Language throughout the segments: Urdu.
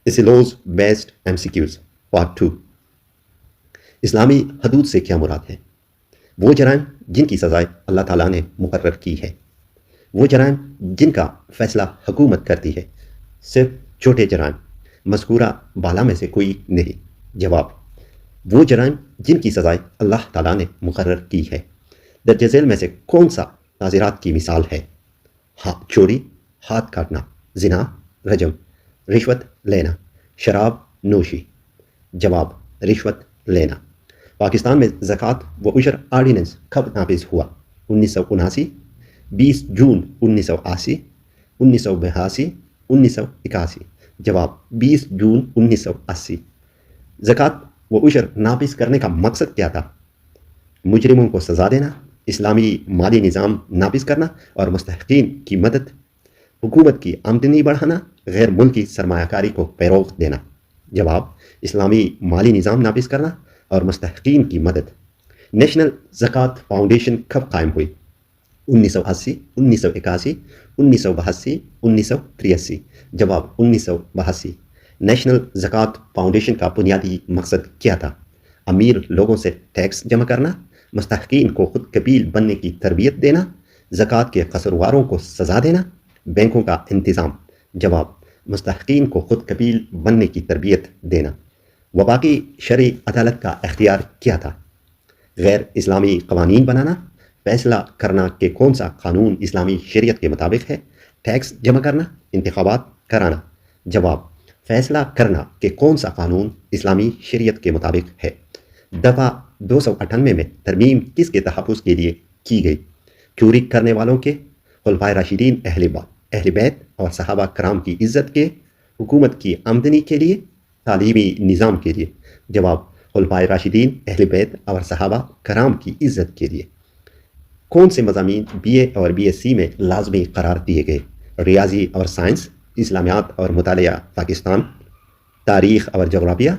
اسلوز بیسڈ MCQs پارٹ 2۔ اسلامی حدود سے کیا مراد ہے؟ وہ جرائم جن کی سزائے اللہ تعالیٰ نے مقرر کی ہے، وہ جرائم جن کا فیصلہ حکومت کرتی ہے، صرف چھوٹے جرائم مذکورہ بالا میں سے کوئی نہیں۔ جواب: وہ جرائم جن کی سزائے اللہ تعالیٰ نے مقرر کی ہے۔ درج ذیل میں سے کون سا تعزیرات کی مثال ہے؟ چوری، ہاتھ کاٹنا، زنا، رجم، رشوت لینا، شراب نوشی۔ جواب: رشوت لینا۔ پاکستان میں زکوٰۃ و عشر آرڈیننس کب نافذ ہوا؟ 1979، 20 جون 1980، 1982، 1981۔ جواب: 20 جون 1980۔ زکوٰۃ و عشر نافذ کرنے کا مقصد کیا تھا؟ مجرموں کو سزا دینا، اسلامی مالی نظام نافذ کرنا اور مستحقین کی مدد، حکومت کی آمدنی بڑھانا، غیر ملکی سرمایہ کاری کو فروغ دینا۔ جواب: اسلامی مالی نظام نافذ کرنا اور مستحقین کی مدد۔ نیشنل زکوٰۃ فاؤنڈیشن کب قائم ہوئی؟ 1980، 1981، 1982، 1983۔ جواب: 1982۔ نیشنل زکوٰۃ فاؤنڈیشن کا بنیادی مقصد کیا تھا؟ امیر لوگوں سے ٹیکس جمع کرنا، مستحقین کو خود کفیل بننے کی تربیت دینا، زکوٰۃ کے قصورواروں کو سزا دینا، بینکوں کا انتظام۔ جواب: مستحقین کو خود کفیل بننے کی تربیت دینا۔ وفاقی شرعی عدالت کا اختیار کیا تھا؟ غیر اسلامی قوانین بنانا، فیصلہ کرنا کہ کون سا قانون اسلامی شریعت کے مطابق ہے، ٹیکس جمع کرنا، انتخابات کرانا۔ جواب: فیصلہ کرنا کہ کون سا قانون اسلامی شریعت کے مطابق ہے۔ دفعہ 298 میں ترمیم کس کے تحفظ کے لیے کی گئی؟ چوری کرنے والوں کے، خلفائے راشدین اہل بیت اور صحابہ کرام کی عزت کے، حکومت کی آمدنی کے لیے، تعلیمی نظام کے لیے۔ جواب: خلفائے راشدین اہل بیت اور صحابہ کرام کی عزت کے لیے۔ کون سے مضامین BA اور BSc میں لازمی قرار دیے گئے؟ ریاضی اور سائنس، اسلامیات اور مطالعہ پاکستان، تاریخ اور جغرافیہ،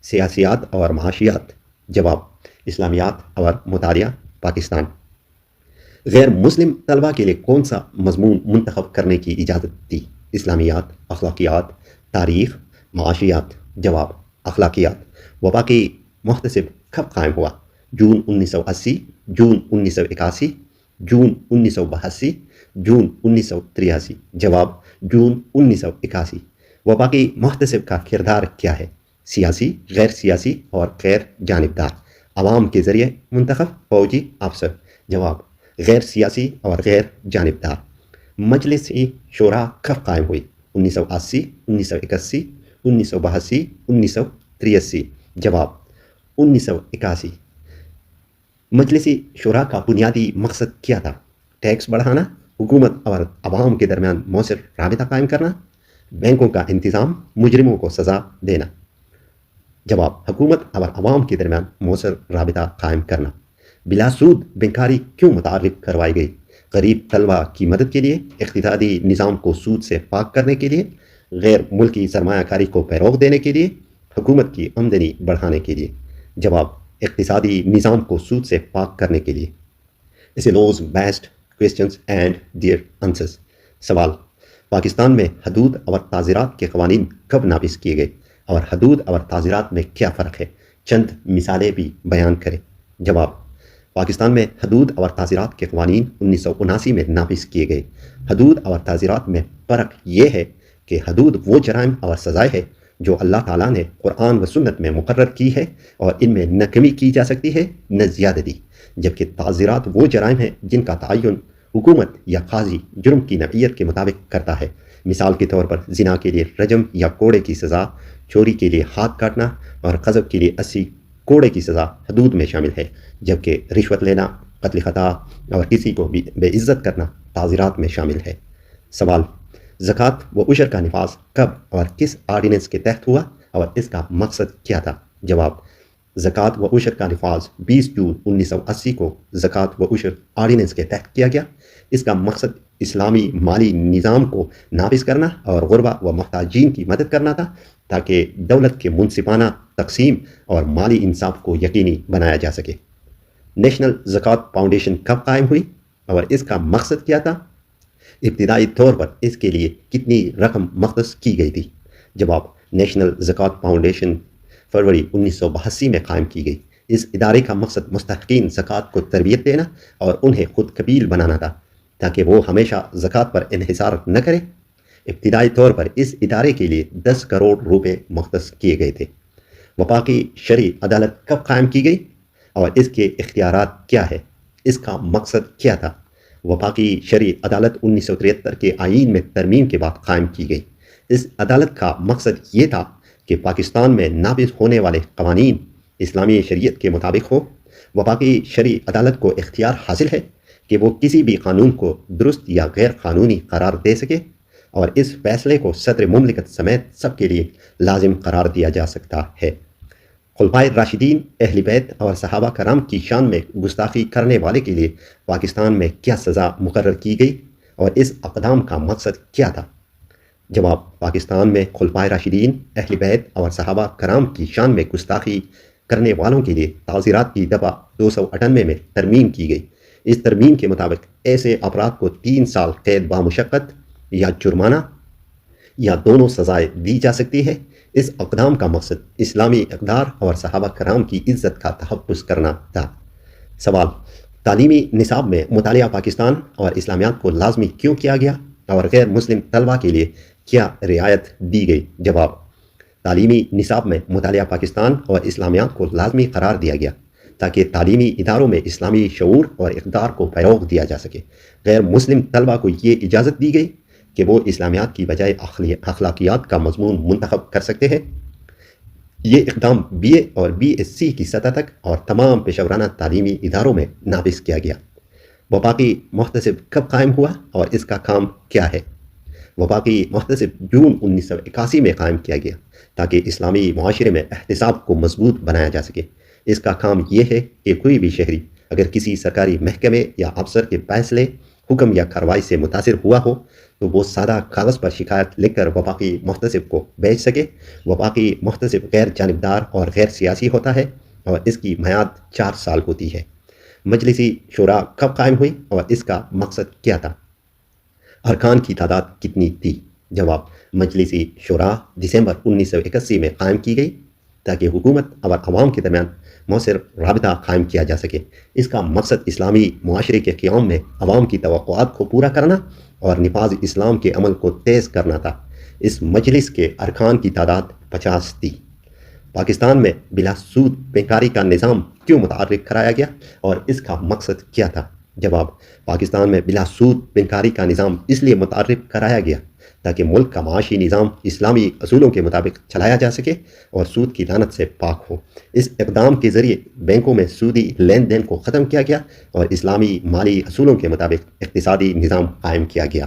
سیاسیات اور معاشیات۔ جواب: اسلامیات اور مطالعہ پاکستان۔ غیر مسلم طلبہ کے لیے کون سا مضمون منتخب کرنے کی اجازت دی؟ اسلامیات، اخلاقیات، تاریخ، معاشیات۔ جواب: اخلاقیات۔ وفاقی محتسب کب قائم ہوا؟ جون 1980، جون 1981، جون 1982، جون 1983۔ جواب: جون 1981۔ وفاقی محتسب کا کردار کیا ہے؟ سیاسی، غیر سیاسی اور غیر جانبدار، عوام کے ذریعے منتخب فوجی افسر۔ جواب: غیر سیاسی اور غیر جانبدار۔ مجلس شورا کب قائم ہوئی؟ 1980، 1981، 1982، 1983۔ جواب: 1981۔ مجلسی شورا کا بنیادی مقصد کیا تھا؟ ٹیکس بڑھانا، حکومت اور عوام کے درمیان مؤثر رابطہ قائم کرنا، بینکوں کا انتظام، مجرموں کو سزا دینا۔ جواب: حکومت اور عوام کے درمیان مؤثر رابطہ قائم کرنا۔ بلا سود بینکاری کیوں متعارف کروائی گئی؟ غریب طلبہ کی مدد کے لیے، اقتصادی نظام کو سود سے پاک کرنے کے لیے، غیر ملکی سرمایہ کاری کو فروغ دینے کے لیے، حکومت کی آمدنی بڑھانے کے لیے۔ جواب: اقتصادی نظام کو سود سے پاک کرنے کے لیے۔ SLOs based questions and their answers. سوال: پاکستان میں حدود اور تعزیرات کے قوانین کب نافذ کیے گئے اور حدود اور تعزیرات میں کیا فرق ہے؟ چند مثالیں بھی بیان کریں۔ جواب: پاکستان میں حدود اور تعزیرات کے قوانین 1979 میں نافذ کیے گئے۔ حدود اور تعزیرات میں فرق یہ ہے کہ حدود وہ جرائم اور سزائیں ہیں جو اللہ تعالیٰ نے قرآن و سنت میں مقرر کی ہے اور ان میں نہ کمی کی جا سکتی ہے نہ زیادتی، جبکہ تعزیرات وہ جرائم ہیں جن کا تعین حکومت یا قاضی جرم کی نوعیت کے مطابق کرتا ہے۔ مثال کے طور پر زنا کے لیے رجم یا کوڑے کی سزا، چوری کے لیے ہاتھ کاٹنا اور قذف کے لیے 80 کوڑے کی سزا حدود میں شامل ہے، جبکہ رشوت لینا، قتل خطا اور کسی کو بے عزت کرنا تعزیرات میں شامل ہے۔ سوال: زکوٰۃ و عشر کا نفاذ کب اور کس آرڈیننس کے تحت ہوا اور اس کا مقصد کیا تھا؟ جواب: زکوٰۃ و عشر کا نفاذ 20 جون 1980 کو زکوٰۃ و عشر آرڈیننس کے تحت کیا گیا۔ اس کا مقصد اسلامی مالی نظام کو نافذ کرنا اور غربا و محتاجین کی مدد کرنا تھا تاکہ دولت کے منصفانہ تقسیم اور مالی انصاف کو یقینی بنایا جا سکے۔ نیشنل زکوٰۃ فاؤنڈیشن کب قائم ہوئی اور اس کا مقصد کیا تھا؟ ابتدائی طور پر اس کے لیے کتنی رقم مختص کی گئی تھی؟ جواب: نیشنل زکوٰۃ فاؤنڈیشن فروری 1982 میں قائم کی گئی۔ اس ادارے کا مقصد مستحقین زکوٰۃ کو تربیت دینا اور انہیں خود کفیل بنانا تھا تاکہ وہ ہمیشہ زکوٰۃ پر انحصار نہ کرے۔ ابتدائی طور پر اس ادارے کے لیے 10 کروڑ روپے مختص کیے گئے تھے۔ وفاقی شرعی عدالت کب قائم کی گئی اور اس کے اختیارات کیا ہے؟ اس کا مقصد کیا تھا؟ وفاقی شرعی عدالت 1973 کے آئین میں ترمیم کے بعد قائم کی گئی۔ اس عدالت کا مقصد یہ تھا کہ پاکستان میں نافذ ہونے والے قوانین اسلامی شریعت کے مطابق ہو۔ وفاقی شرعی عدالت کو اختیار حاصل ہے کہ وہ کسی بھی قانون کو درست یا غیر قانونی قرار دے سکے اور اس فیصلے کو صدر مملکت سمیت سب کے لیے لازم قرار دیا جا سکتا ہے۔ خلفائے راشدین، اہل بیت اور صحابہ کرام کی شان میں گستاخی کرنے والے کے لیے پاکستان میں کیا سزا مقرر کی گئی اور اس اقدام کا مقصد کیا تھا؟ جواب: پاکستان میں خلفائے راشدین، اہل بیت اور صحابہ کرام کی شان میں گستاخی کرنے والوں کے لیے تعزیرات کی دفعہ 298 میں ترمیم کی گئی۔ اس ترمیم کے مطابق ایسے افراد کو 3 سال قید بامشقت یا جرمانہ یا دونوں سزائیں دی جا سکتی ہے۔ اس اقدام کا مقصد اسلامی اقدار اور صحابہ کرام کی عزت کا تحفظ کرنا تھا۔ سوال: تعلیمی نصاب میں مطالعہ پاکستان اور اسلامیات کو لازمی کیوں کیا گیا اور غیر مسلم طلباء کے لیے کیا رعایت دی گئی؟ جواب: تعلیمی نصاب میں مطالعہ پاکستان اور اسلامیات کو لازمی قرار دیا گیا تاکہ تعلیمی اداروں میں اسلامی شعور اور اقدار کو فروغ دیا جا سکے۔ غیر مسلم طلباء کو یہ اجازت دی گئی کہ وہ اسلامیات کی بجائے اخلاقیات کا مضمون منتخب کر سکتے ہیں۔ یہ اقدام بی اے اور بی ایس سی کی سطح تک اور تمام پیشہ ورانہ تعلیمی اداروں میں نافذ کیا گیا۔ وفاقی محتسب کب قائم ہوا اور اس کا کام کیا ہے؟ وفاقی محتسب جون 1981 میں قائم کیا گیا تاکہ اسلامی معاشرے میں احتساب کو مضبوط بنایا جا سکے۔ اس کا کام یہ ہے کہ کوئی بھی شہری اگر کسی سرکاری محکمے یا افسر کے فیصلے، حکم یا کارروائی سے متاثر ہوا ہو تو وہ سادہ کاغذ پر شکایت لکھ کر وفاقی محتسب کو بھیج سکے۔ وفاقی محتسب غیر جانبدار اور غیر سیاسی ہوتا ہے اور اس کی میعاد 4 سال ہوتی ہے۔ مجلسی شورا کب قائم ہوئی اور اس کا مقصد کیا تھا؟ ارکان کی تعداد کتنی تھی؟ جواب: مجلسی شورا دسمبر 1981 میں قائم کی گئی تاکہ حکومت اور عوام کے درمیان مؤثر رابطہ قائم کیا جا سکے۔ اس کا مقصد اسلامی معاشرے کے قیام میں عوام کی توقعات کو پورا کرنا اور نفاذ اسلام کے عمل کو تیز کرنا تھا۔ اس مجلس کے ارکان کی تعداد 50 تھی۔ پاکستان میں بلا سود بینکاری کا نظام کیوں متعارف کرایا گیا اور اس کا مقصد کیا تھا؟ جواب: پاکستان میں بلا سود بینکاری کا نظام اس لیے متعارف کرایا گیا تاکہ ملک کا معاشی نظام اسلامی اصولوں کے مطابق چلایا جا سکے اور سود کی لعنت سے پاک ہو۔ اس اقدام کے ذریعے بینکوں میں سودی لین دین کو ختم کیا گیا اور اسلامی مالی اصولوں کے مطابق اقتصادی نظام قائم کیا گیا۔